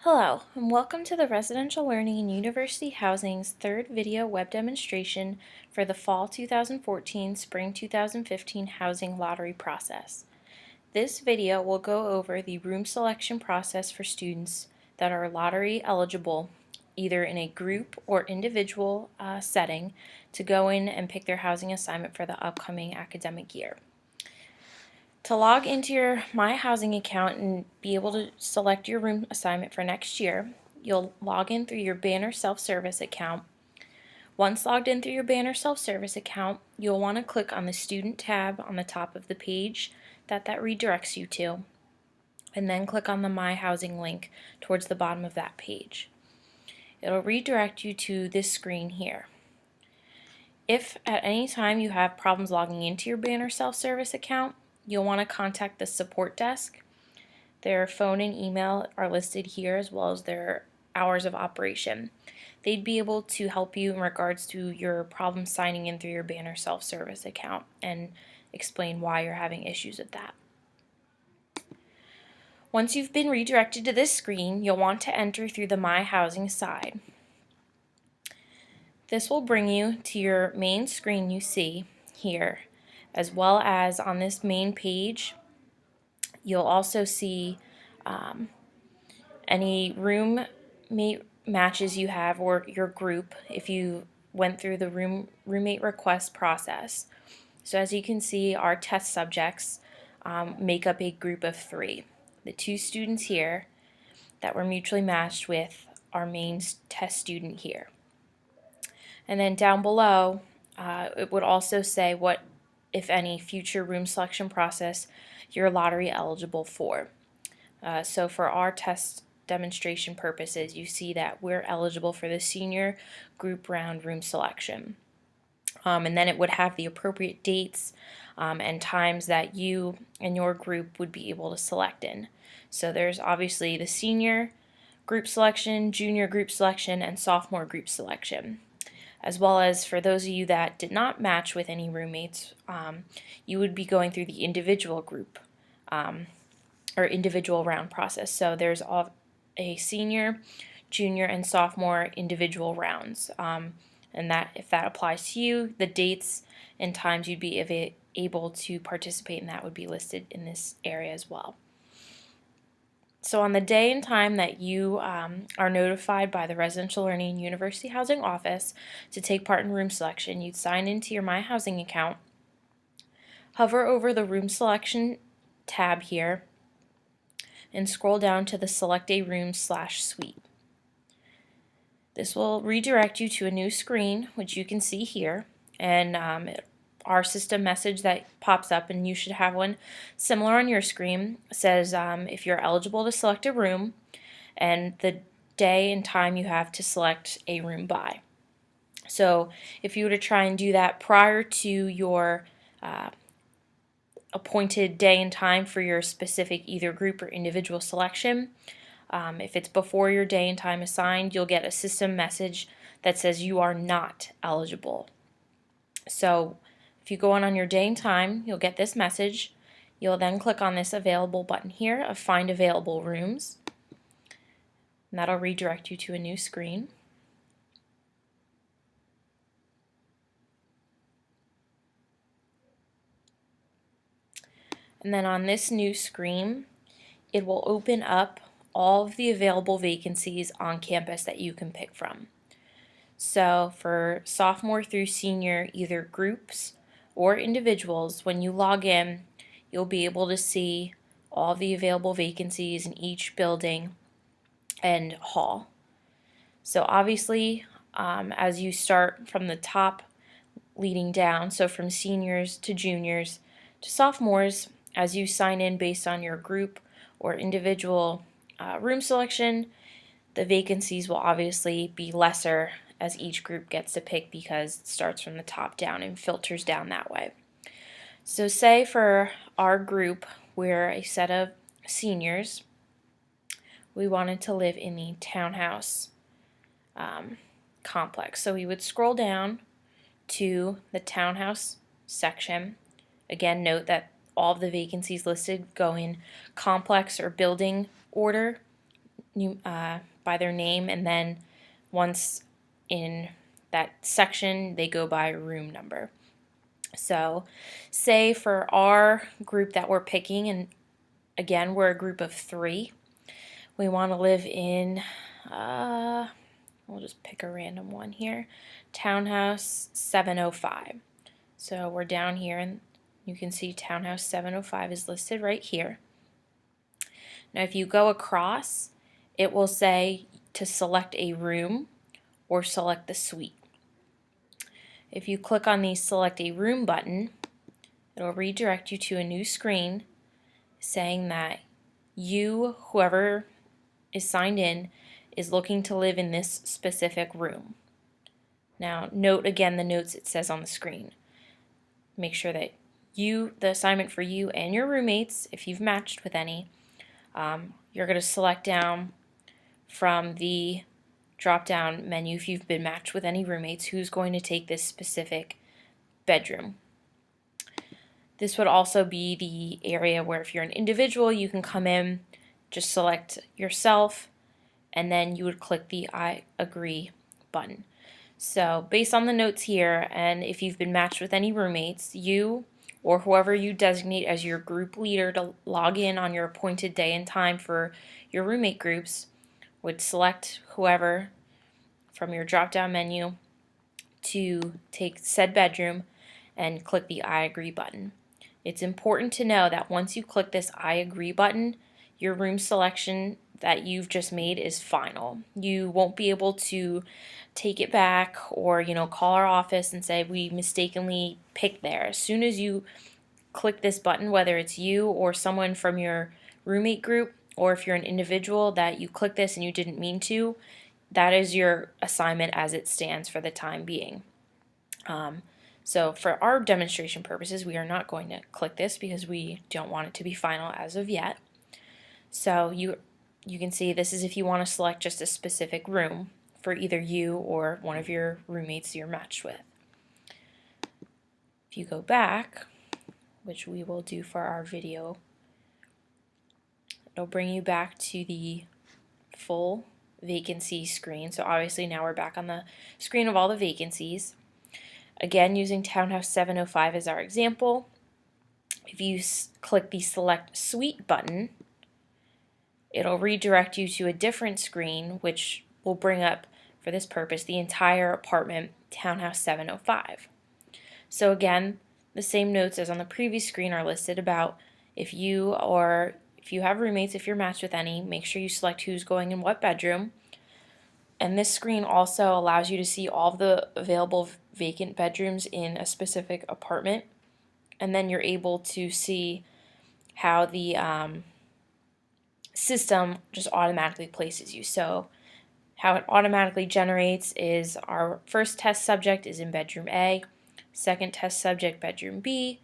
Hello, and welcome to the Residential Learning and University Housing's third video web demonstration for the Fall 2014 Spring 2015 Housing Lottery process. This video will go over the room selection process for students that are lottery eligible, either in a group or individual setting, to go in and pick their housing assignment for the upcoming academic year. To log into your My Housing account and be able to select your room assignment for next year, you'll log in through your Banner self-service account. Once logged in through your Banner self-service account, you'll want to click on the Student tab on the top of the page that redirects you to, and then click on the My Housing link towards the bottom of that page. It'll redirect you to this screen here. If at any time you have problems logging into your Banner self-service account, you'll want to contact the support desk. Their phone and email are listed here, as well as their hours of operation. They'd be able to help you in regards to your problem signing in through your Banner self-service account and explain why you're having issues with that. Once you've been redirected to this screen, you'll want to enter through the My Housing side. This will bring you to your main screen you see here, as well as on this main page you'll also see any roommate matches you have, or your group if you went through the roommate request process. So as you can see, our test subjects make up a group of 3. The 2 students here that were mutually matched with our main test student here. And then down below, it would also say what, if any, future room selection process you're lottery eligible for. So for our test demonstration purposes, you see that we're eligible for the senior group round room selection. And then it would have the appropriate dates and times that you and your group would be able to select in. So there's obviously the senior group selection, junior group selection, and sophomore group selection. As well as for those of you that did not match with any roommates, you would be going through the individual group or individual round process. So there's a senior, junior, and sophomore individual rounds. And that, if that applies to you, the dates and times you'd be able to participate in that would be listed in this area as well. So on the day and time that you are notified by the Residential Learning and University Housing Office to take part in room selection, you'd sign into your My Housing account, hover over the room selection tab here, and scroll down to the Select a Room/Suite. This will redirect you to a new screen, which you can see here, and our system message that pops up, and you should have one similar on your screen, says if you're eligible to select a room and the day and time you have to select a room by. So if you were to try and do that prior to your appointed day and time for your specific either group or individual selection, if it's before your day and time assigned, you'll get a system message that says you are not eligible. So if you go on your day and time, you'll get this message. You'll then click on this Available button here of Find Available Rooms, and that'll redirect you to a new screen. And then on this new screen, it will open up all of the available vacancies on campus that you can pick from. So for sophomore through senior, either groups or individuals, when you log in, you'll be able to see all the available vacancies in each building and hall. So obviously, as you start from the top leading down, so from seniors to juniors to sophomores, as you sign in based on your group or individual room selection, the vacancies will obviously be lesser as each group gets to pick, because it starts from the top down and filters down that way. So say for our group, we're a set of seniors. We wanted to live in the townhouse complex. So we would scroll down to the townhouse section. Again, note that all of the vacancies listed go in complex or building order, by their name, and then once in that section, they go by room number. So say for our group that we're picking, and again, we're a group of 3, we want to live in, we'll just pick a random one here, Townhouse 705. So we're down here, and you can see Townhouse 705 is listed right here. Now if you go across, it will say to select a room or select the suite. If you click on the Select a Room button, it'll redirect you to a new screen saying that you, whoever is signed in, is looking to live in this specific room. Now note again the notes it says on the screen. Make sure that the assignment for you and your roommates, if you've matched with any, you're going to select down from the drop-down menu, if you've been matched with any roommates, who's going to take this specific bedroom. This would also be the area where if you're an individual, you can come in, just select yourself, and then you would click the I agree button. So based on the notes here, and if you've been matched with any roommates, you or whoever you designate as your group leader to log in on your appointed day and time for your roommate groups would select whoever from your drop-down menu to take said bedroom and click the I agree button. It's important to know that once you click this I agree button, your room selection that you've just made is final. You won't be able to take it back or call our office and say we mistakenly picked there. As soon as you click this button, whether it's you or someone from your roommate group, or if you're an individual that you click this and you didn't mean to, that is your assignment as it stands for the time being. So for our demonstration purposes, we are not going to click this because we don't want it to be final as of yet. So you can see this is if you want to select just a specific room for either you or one of your roommates you're matched with. If you go back, which we will do for our video, it'll bring you back to the full vacancy screen. So obviously now we're back on the screen of all the vacancies. Again, using Townhouse 705 as our example, if you click the Select Suite button, it'll redirect you to a different screen, which will bring up, for this purpose, the entire apartment, Townhouse 705. So again, the same notes as on the previous screen are listed about if you have roommates, if you're matched with any, make sure you select who's going in what bedroom. And this screen also allows you to see all of the available vacant bedrooms in a specific apartment. And then you're able to see how the system just automatically places you. So how it automatically generates is our first test subject is in bedroom A, second test subject bedroom B,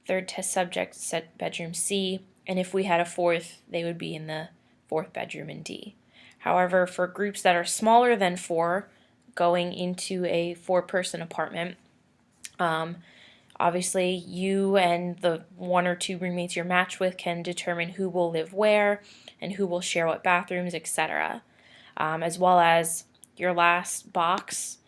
third test subject set bedroom C, and if we had a fourth, they would be in the fourth bedroom in D. However, for groups that are smaller than 4, going into a 4-person apartment, obviously you and the 1 or 2 roommates you're matched with can determine who will live where and who will share what bathrooms, etc. As well as your last box,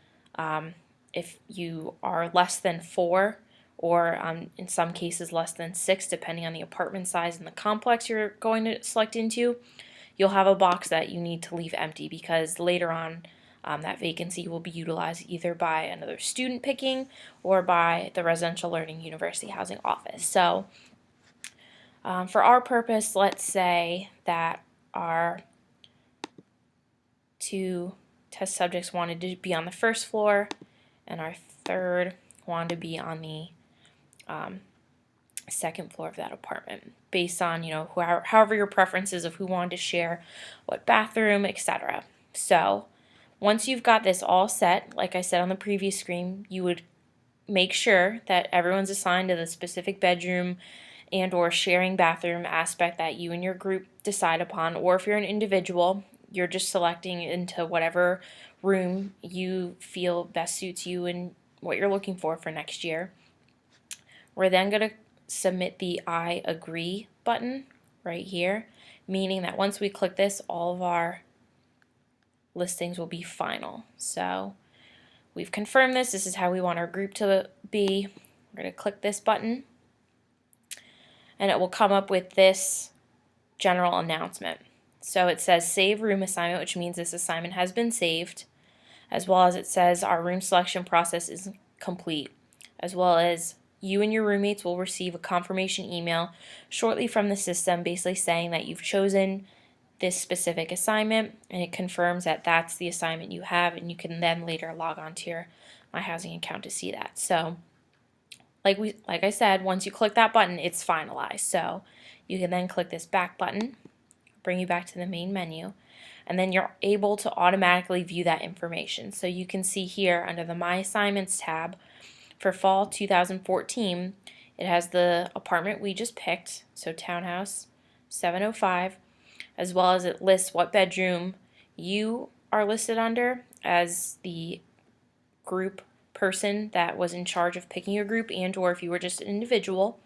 if you are less than 4, or in some cases less than 6, depending on the apartment size and the complex you're going to select into, you'll have a box that you need to leave empty because later on that vacancy will be utilized either by another student picking or by the Residential Learning University Housing Office. So for our purpose, let's say that our 2 test subjects wanted to be on the first floor and our third wanted to be on the second floor of that apartment, based on however your preferences of who wanted to share what bathroom, etc. So once you've got this all set, like I said on the previous screen, you would make sure that everyone's assigned to the specific bedroom and or sharing bathroom aspect that you and your group decide upon, or if you're an individual, you're just selecting into whatever room you feel best suits you and what you're looking for next year. We're then going to submit the I agree button right here. meaning that once we click this, all of our listings will be final. So we've confirmed this. This is how we want our group to be. We're going to click this button, and it will come up with this general announcement. So it says save room assignment, which means this assignment has been saved, as well as it says our room selection process is complete, as well as you and your roommates will receive a confirmation email shortly from the system basically saying that you've chosen this specific assignment, and it confirms that that's the assignment you have, and you can then later log on to your My Housing account to see that. So like I said, once you click that button, it's finalized. So you can then click this back button, bring you back to the main menu, and then you're able to automatically view that information. So you can see here under the My Assignments tab for fall 2014, it has the apartment we just picked, so Townhouse 705, as well as it lists what bedroom you are listed under as the group person that was in charge of picking your group, and or if you were just an individual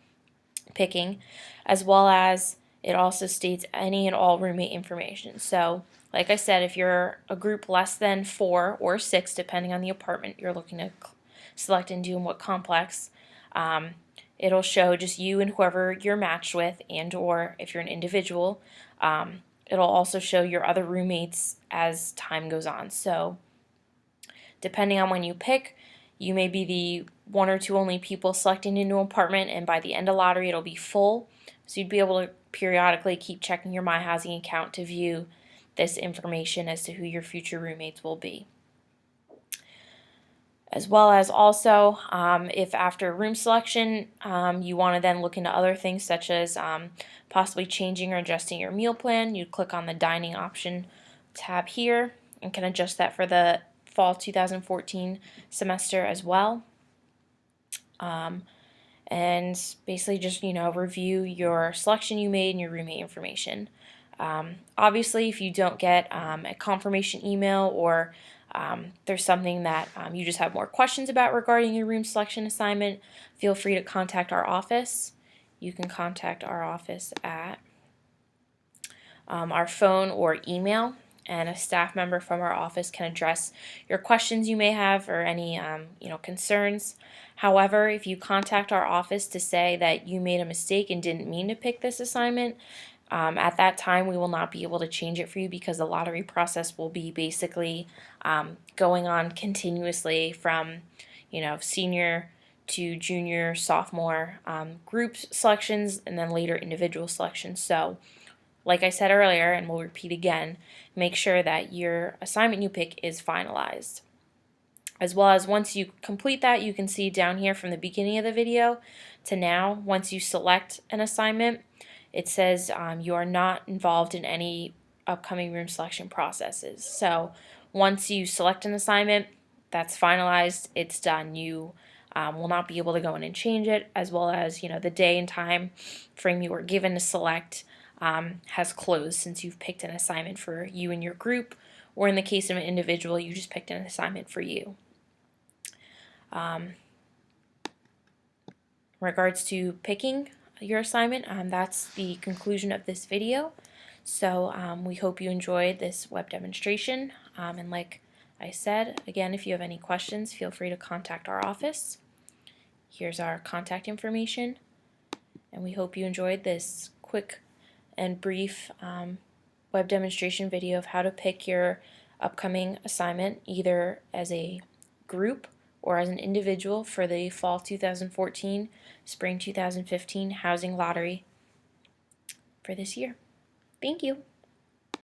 picking, as well as it also states any and all roommate information. So like I said, if you're a group less than 4 or 6, depending on the apartment you're looking to select and do in what complex, it'll show just you and whoever you're matched with, and or if you're an individual, it'll also show your other roommates as time goes on. So depending on when you pick, you may be the 1 or 2 only people selecting a new apartment, and by the end of lottery it'll be full. So you'd be able to periodically keep checking your My Housing account to view this information as to who your future roommates will be. As well as also, if after room selection you want to then look into other things such as possibly changing or adjusting your meal plan, you click on the dining option tab here and can adjust that for the fall 2014 semester as well. And basically just, review your selection you made and your roommate information. Obviously, if you don't get a confirmation email, or there's something that you just have more questions about regarding your room selection assignment, feel free to contact our office. You can contact our office at our phone or email, and a staff member from our office can address your questions you may have or any concerns. However, if you contact our office to say that you made a mistake and didn't mean to pick this assignment, at that time we will not be able to change it for you, because the lottery process will be basically going on continuously from senior to junior, sophomore group selections, and then later individual selections. So like I said earlier, and we'll repeat again, make sure that your assignment you pick is finalized. As well as once you complete that, you can see down here from the beginning of the video to now, once you select an assignment, it says you are not involved in any upcoming room selection processes. So once you select an assignment, that's finalized, it's done. You will not be able to go in and change it, as well as the day and time frame you were given to select has closed since you've picked an assignment for you and your group, or in the case of an individual, you just picked an assignment for you. In regards to picking your assignment, that's the conclusion of this video. So we hope you enjoyed this web demonstration, and like I said, again, if you have any questions, feel free to contact our office. Here's our contact information, and we hope you enjoyed this quick and brief web demonstration video of how to pick your upcoming assignment, either as a group or as an individual, for the fall 2014, spring 2015 housing lottery for this year. Thank you.